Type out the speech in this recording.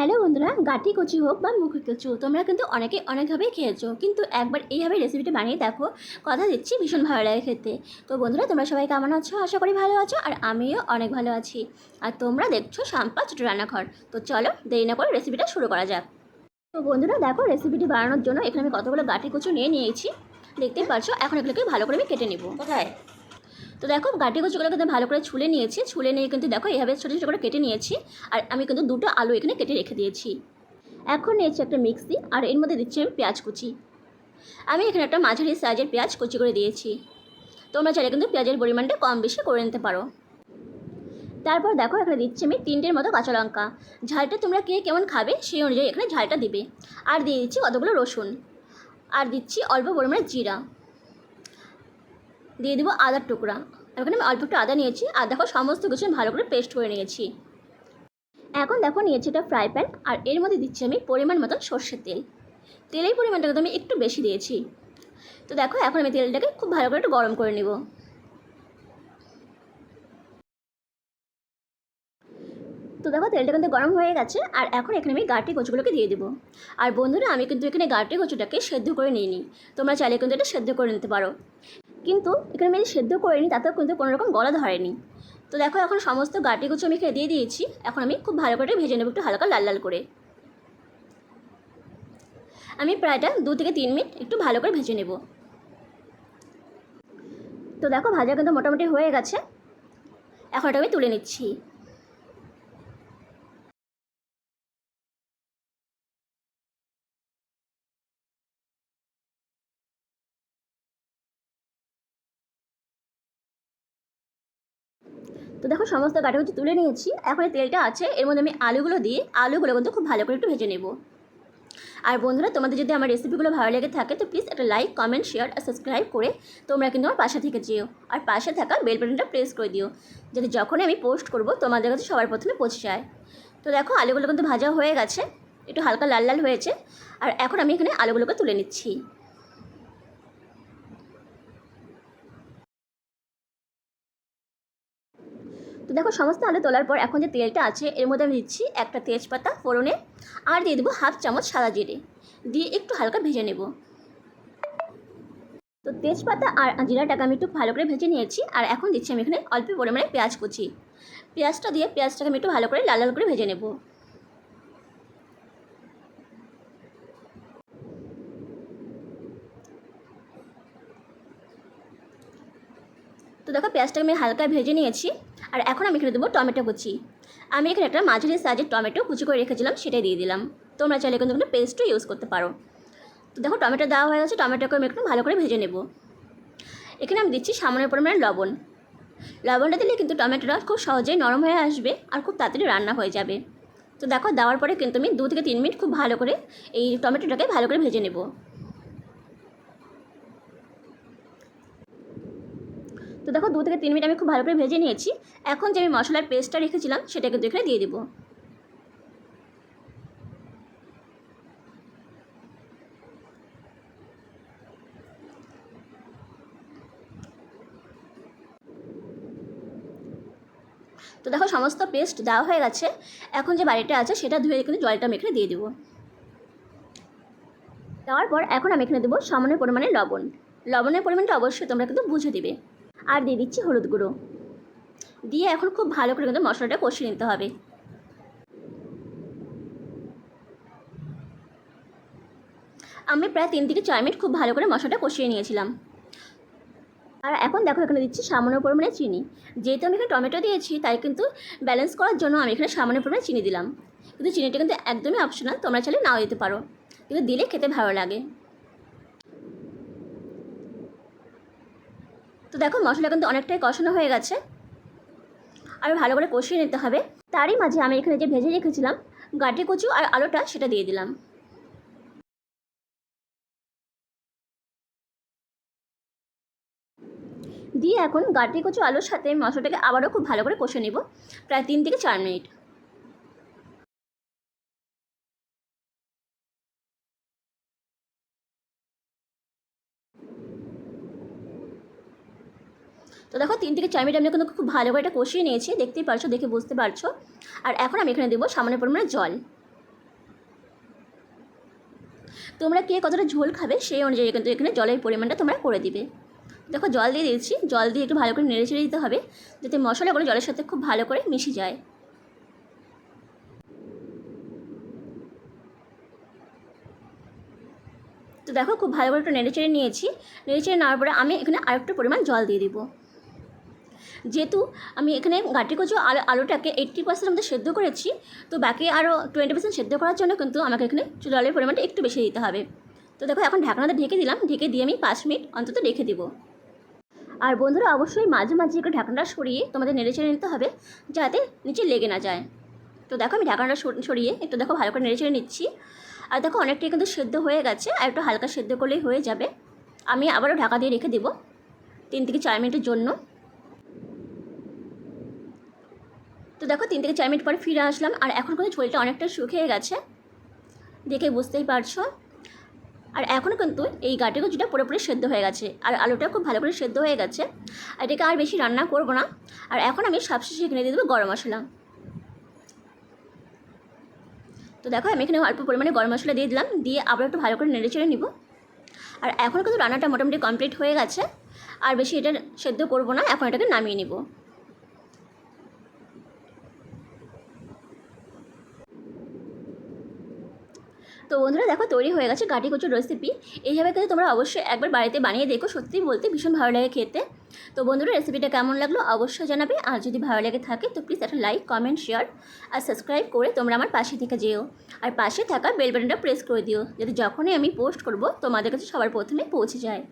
Hello বন্ধুরা, গাঁটি কচু হোক বা মুখি কচু তোমরা কিন্তু অনেকভাবেই খেয়েছো, কিন্তু একবার এইভাবে রেসিপিটা বানিয়ে দেখো, কথা দিচ্ছি ভীষণ ভালো লাগে খেতে। তো বন্ধুরা, তোমরা সবাই কেমন আছো? আশা করি ভালো আছো, আর আমিও অনেক ভালো আছি। আর তোমরা দেখছো শাম্পা ছোটো রান্নাঘর। তো চলো দেরি না করে রেসিপিটা শুরু করা যাক। তো বন্ধুরা দেখো, রেসিপিটি বানানোর জন্য এখানে আমি কতগুলো গাঁটি কচু নিয়েছি, দেখতেই পারছো। এখন এগুলোকে ভালো করে আমি কেটে নেবো। কোথায়? তো দেখো, গাঁটি কচুগুলো কিন্তু ভালো করে ছুলে নিয়েছি, ছুলে নিয়ে কিন্তু দেখো এইভাবে ছোটো ছোটো করে কেটে নিয়েছি। আর আমি কিন্তু দুটো আলু এখানে কেটে রেখে দিয়েছি। এখন নিয়েছি একটা মিক্সি, আর এর মধ্যে দিচ্ছি আমি পেঁয়াজ কুচি। আমি এখানে একটা মাঝারি সাইজের পেঁয়াজ কুচি করে দিয়েছি। তোমরা চাইলে কিন্তু পেঁয়াজের পরিমাণটা কম বেশি করে নিতে পারো। তারপর দেখো, এখানে দিচ্ছি আমি 3টের মতো কাঁচা লঙ্কা। ঝালটা তোমরা কে কেমন খাবে সেই অনুযায়ী এখানে ঝালটা দিবে। আর দিয়ে দিচ্ছি কতগুলো রসুন, আর দিচ্ছি অল্প পরিমাণে জিরা, দিয়ে দেবো আদার টুকরা। এখানে আমি অল্প একটু আদা নিয়েছি, আর দেখো সমস্ত কিছু ভালো করে পেস্ট করে নিয়েছি। এখন দেখো নিয়েছি একটা ফ্রাই প্যান, আর এর মধ্যে দিচ্ছি আমি পরিমাণ মতন সর্ষের তেল। তেলের পরিমাণটা কিন্তু আমি একটু বেশি দিয়েছি। তো দেখো, এখন আমি তেলটাকে খুব ভালো করে একটু গরম করে নেব। তো দেখো, তেলটা কিন্তু গরম হয়ে গেছে, আর এখন এখানে আমি গাঁটি কচুগুলোকে দিয়ে দেবো। আর বন্ধুরা, আমি কিন্তু এখানে গাঁটি কচুটাকে সেদ্ধ করে নিইনি। তোমরা চাইলে কিন্তু এটা সেদ্ধ করে নিতে পারো, কিন্তু এখানে আমি সেদ্ধ করে নিই, তাতেও কিন্তু কোনো রকম গলা ধরেনি। তো দেখো, এখন সমস্ত গাঁটি কচু আমি এখানে দিয়ে দিয়েছি। এখন আমি খুব ভালো করে ভেজে নেব, একটু হালকা লাল লাল করে। আমি প্রায়টা 2 থেকে 3 মিনিট একটু ভালো করে ভেজে নেব। তো দেখো, ভাজা কিন্তু মোটামুটি হয়ে গেছে। এখন এটা আমি তুলে নিচ্ছি। তো দেখো, সমস্ত গাঁটি কচু তুলে নিয়েছি। এখন এই তেলটা আছে, এর মধ্যে আমি আলুগুলো দিয়ে আলুগুলো কিন্তু খুব ভালো করে একটু ভেজে নেব। আর বন্ধুরা, তোমাদের যদি আমার রেসিপিগুলো ভালো লেগে থাকে তো প্লিজ একটা লাইক, কমেন্ট, শেয়ার আর সাবস্ক্রাইব করে তোমরা কিন্তু আমার পাশে থেকে যেও। আর পাশে থাকা বেল বাটনটা প্রেস করে দিও, যাতে যখনই আমি পোস্ট করব তোমাদের কাছে সবার প্রথমে পৌঁছে যায়। তো দেখো, আলুগুলো কিন্তু ভাজা হয়ে গেছে, একটু হালকা লাল লাল হয়েছে। আর এখন আমি এখানে আলুগুলোকে তুলে নিচ্ছি। তো দেখো, সমস্ত আলু তোলার পর এখন যে তেলটা আছে এর মধ্যে আমি দিচ্ছি একটা তেজপাতা ফোড়নে, আর দিয়ে দেবো হাফ চামচ সাদা জিরে, দিয়ে একটু হালকা ভেজে নেব। তো তেজপাতা আর জিরাটাকে আমি একটু ভালো করে ভেজে নিয়েছি। আর এখন দিচ্ছি আমি এখানে অল্প পরিমাণে পেঁয়াজ কুচি। পেঁয়াজটা দিয়ে পেঁয়াজটাকে আমি একটু ভালো করে লাল লাল করে ভেজে নেব। তো দেখো, পেঁয়াজটাকে আমি হালকা ভেজে নিয়েছি। আর এখন আমি এখানে দেবো টমেটো কুচি। আমি এখানে একটা মাঝারি সাইজের টমেটো কুচি করে রেখেছিলাম, সেটাই দিয়ে দিলাম। তোমরা চাইলে কিন্তু এখানে পেস্টও ইউজ করতে পারো। তো দেখো, টমেটো দেওয়া হয়ে গেছে, টমেটোকে আমি একটু ভালো করে ভেজে নেব। এখানে আমি দিচ্ছি সামান্য পরিমাণে লবণ। লবণটা দিলে কিন্তু টমেটোটা খুব সহজেই নরম হয়ে আসবে, আর খুব তাড়াতাড়ি রান্না হয়ে যাবে। তো দেখো, দেওয়ার পরে কিন্তু আমি 2 থেকে 3 মিনিট খুব ভালো করে এই টমেটোটাকে ভালো করে ভেজে নেব। তো দেখো, 2 থেকে 3 মিনিট আমি খুব ভালো করে ভেজে নিয়েছি। এখন যে আমি মশলার পেস্টটা রেখেছিলাম সেটা কিন্তু এখানে দিয়ে দেবো। তো দেখো, সমস্ত পেস্ট দেওয়া হয়ে গেছে। এখন যে বাড়িটা আছে সেটা ধুয়ে কিন্তু জলটা আমি এখানে দিয়ে দেবো। দেওয়ার পর এখন আমি এখানে দেবো সামান্য পরিমাণে লবণ। লবণের পরিমাণটা অবশ্যই তোমরা কিন্তু বুঝে দিবে। আর দিয়ে দিচ্ছি হলুদ গুঁড়ো, দিয়ে এখন খুব ভালো করে কিন্তু মশলাটা কষিয়ে নিতে হবে। আমি প্রায় 3 থেকে 4 মিনিট খুব ভালো করে মশলাটা কষিয়ে নিয়েছিলাম। আর এখন দেখো, এখানে দিচ্ছি সামান্য পরিমাণে চিনি। যেহেতু আমি এখানে টমেটো দিয়েছি, তাই কিন্তু ব্যালেন্স করার জন্য আমি এখানে সামান্য পরিমাণে চিনি দিলাম। কিন্তু চিনিটা কিন্তু একদমই অপশনাল, তোমরা চাইলে নাও দিতে পারো, কিন্তু দিলে খেতে ভালো লাগে। তো দেখো, মশলা কিন্তু অনেকটাই কষানো হয়ে গেছে, আর ভালো করে কষিয়ে নিতে হবে। তারই মাঝে আমি এখানে যে ভেজে রেখেছিলাম গাঁটি কচু আর আলুটা, সেটা দিয়ে দিলাম। দিয়ে এখন গাঁটি কচু আলুর সাথে মশলাটাকে আবারও খুব ভালো করে কষে নেব, প্রায় 3 থেকে 4 মিনিট। তো দেখো, 3 থেকে 4 মিনিট আমি কিন্তু খুব ভালো করে এটা কষিয়ে নিয়েছি, দেখতেই পারছো, দেখে বুঝতে পারছো। আর এখন আমি এখানে দেবো সামান্য পরিমাণে জল। তোমরা কে কতটা ঝোল খাবে সেই অনুযায়ী কিন্তু এখানে জলের পরিমাণটা তোমরা করে দিবে। দেখো জল দিয়ে দিয়েছি, জল দিয়ে একটু ভালো করে নেড়ে চেড়ে দিতে হবে যাতে মশলাগুলো জলের সাথে খুব ভালো করে মিশে যায়। তো দেখো খুব ভালো করে একটু নেড়ে চেড়ে নিয়েছি। নেড়ে চেড়ে নেওয়ার পরে আমি এখানে আরেকটু পরিমাণ জল দিয়ে দিব। যেহেতু আমি এখানে গাঁটি কচু আলুটাকে 80% মধ্যে সেদ্ধ করেছি, তো বাকি আরও 20% সেদ্ধ করার জন্য কিন্তু আমাকে এখানে জলের পরিমাণটা একটু বেশি দিতে হবে। তো দেখো এখন ঢাকনাটা ঢেকে দিলাম, ঢেকে দিয়ে আমি 5 মিনিট অন্তত রেখে দেবো। আর বন্ধুরা অবশ্যই মাঝে মাঝে একটু ঢাকনাটা সরিয়ে তোমাদের নেড়ে চেড়ে নিতে হবে যাতে নিচে লেগে না যায়। তো দেখো আমি ঢাকনাটা সরিয়ে একটু দেখো ভালো করে নেড়ে চেড়ে নিচ্ছি। আর দেখো অনেকটাই কিন্তু সেদ্ধ হয়ে গেছে, আর একটু হালকা সেদ্ধ করলেই হয়ে যাবে। আমি আবারও ঢাকা দিয়ে রেখে দেবো 3 থেকে 4 মিনিটের জন্য। তো দেখো 3 থেকে 4 মিনিট পরে ফিরে আসলাম, আর এখন কিন্তু ঝোলটা অনেকটা শুকিয়ে গেছে, দেখে বুঝতেই পারছো। আর এখনও কিন্তু এই গাঁটি কচুটা পুরোপুরি সেদ্ধ হয়ে গেছে, আর আলুটা খুব ভালো করে সেদ্ধ হয়ে গেছে। আর এটাকে আর বেশি রান্না করব না। আর এখন আমি সবশেষে এখানে দিয়ে দেবো গরম মশলা। তো দেখো আমি এখানে অল্প পরিমাণে গরম মশলা দিয়ে দিলাম, দিয়ে আবার একটু ভালো করে নেড়ে চেড়ে নিব। আর এখন কিন্তু রান্নাটা মোটামুটি কমপ্লিট হয়ে গেছে, আর বেশি এটা সেদ্ধ করব না, এখন এটাকে নামিয়ে নিব। তো বন্ধুরা দেখো তৈরি হয়ে গেছে গাঁটি কচুর রেসিপি। এইভাবে কিন্তু তোমরা অবশ্যই একবার বাড়িতে বানিয়ে দেখো, সত্যি বলতে ভীষণ ভালো লাগে খেতে। তো বন্ধুরা রেসিপিটা কেমন লাগলো অবশ্যই জানাবে, আর যদি ভালো লেগে থাকে তো প্লিজ একটা লাইক, কমেন্ট, শেয়ার আর সাবস্ক্রাইব করে তোমরা আমার পাশে থেকে যেও। আর পাশে থাকা বেল বাটনটা প্রেস করে দিও যাতে যখনই আমি পোস্ট করব তোমাদের কাছে সবার প্রথমে পৌঁছে যায়।